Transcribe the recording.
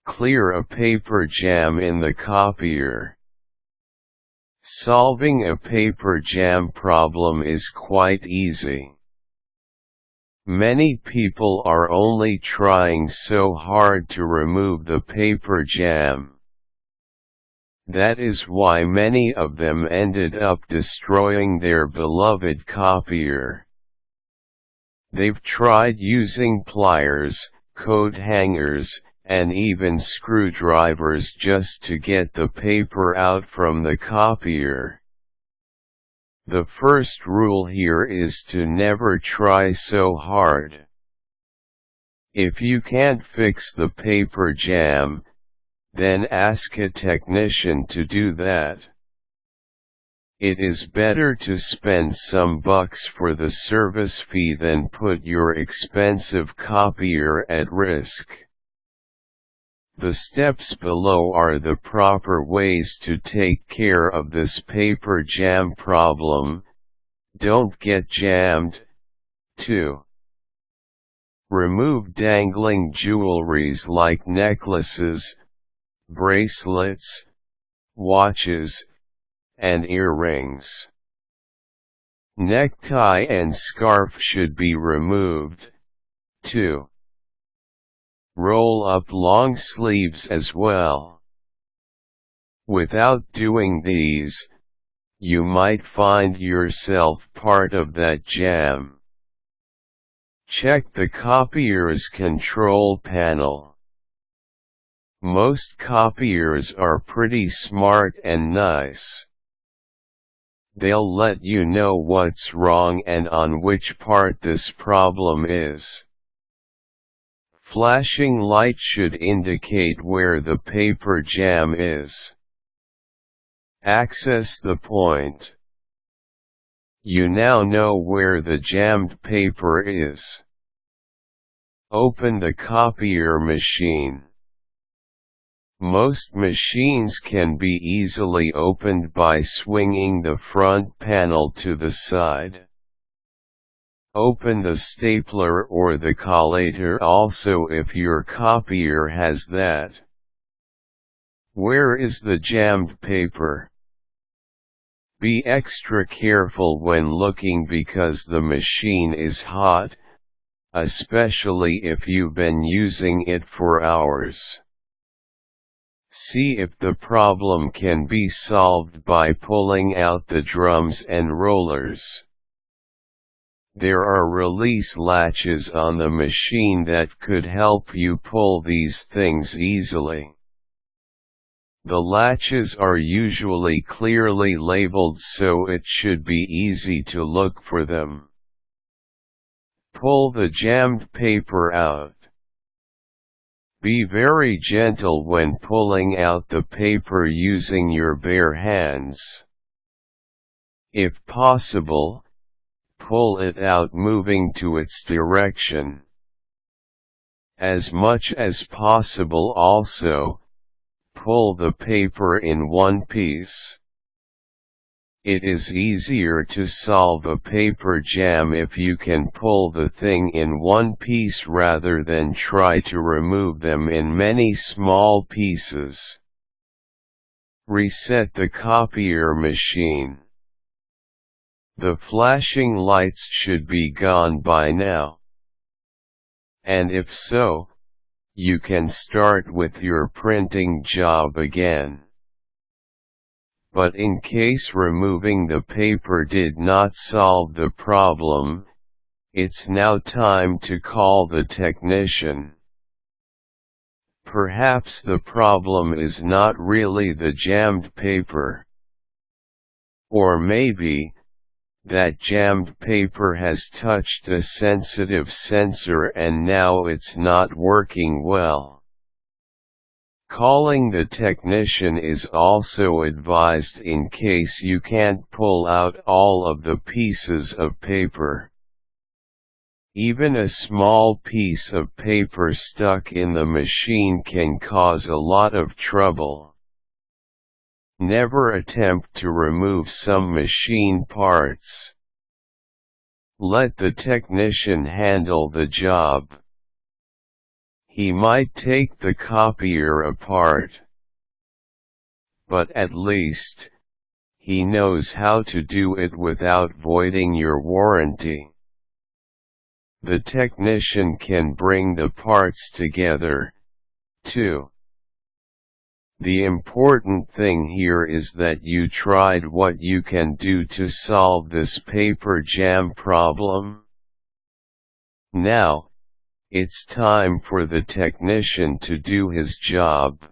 Clear a paper jam in the copier. Solving a paper jam problem is quite easy. Many people are only trying so hard to remove the paper jam. That is why many of them ended up destroying their beloved copier. They've tried using pliers, coat hangers, and even screwdrivers just to get the paper out from the copier. The first rule here is to never try so hard. If you can't fix the paper jam, then ask a technician to do that. It is better to spend some bucks for the service fee than put your expensive copier at risk. The steps below are the proper ways to take care of this paper jam problem. Don't get jammed. 2. Remove dangling jewelries like necklaces, bracelets, watches, and earrings. Necktie and scarf should be removed, too. Roll up long sleeves as well. Without doing these, you might find yourself part of that jam. Check the copier's control panel. Most copiers are pretty smart and nice. They'll let you know what's wrong and on which part this problem is. Flashing light should indicate where the paper jam is. Access the point. You now know where the jammed paper is. Open the copier machine. Most machines can be easily opened by swinging the front panel to the side. Open the stapler or the collator also if your copier has that. Where is the jammed paper? Be extra careful when looking because the machine is hot, especially if you've been using it for hours. See if the problem can be solved by pulling out the drums and rollers. There are release latches on the machine that could help you pull these things easily. The latches are usually clearly labeled so it should be easy to look for them. Pull the jammed paper out. Be very gentle when pulling out the paper using your bare hands. If possible, pull it out moving to its direction. As much as possible also, pull the paper in one piece. It is easier to solve a paper jam if you can pull the thing in one piece rather than try to remove them in many small pieces. Reset the copier machine. The flashing lights should be gone by now. And if so, you can start with your printing job again. But in case removing the paper did not solve the problem, it's now time to call the technician. Perhaps the problem is not really the jammed paper. Or maybe, that jammed paper has touched a sensitive sensor and now it's not working well. Calling the technician is also advised in case you can't pull out all of the pieces of paper. Even a small piece of paper stuck in the machine can cause a lot of trouble. Never attempt to remove some machine parts. Let the technician handle the job. He might take the copier apart, but at least, he knows how to do it without voiding your warranty. The technician can bring the parts together, too. The important thing here is that you tried what you can do to solve this paper jam problem. Now, it's time for the technician to do his job.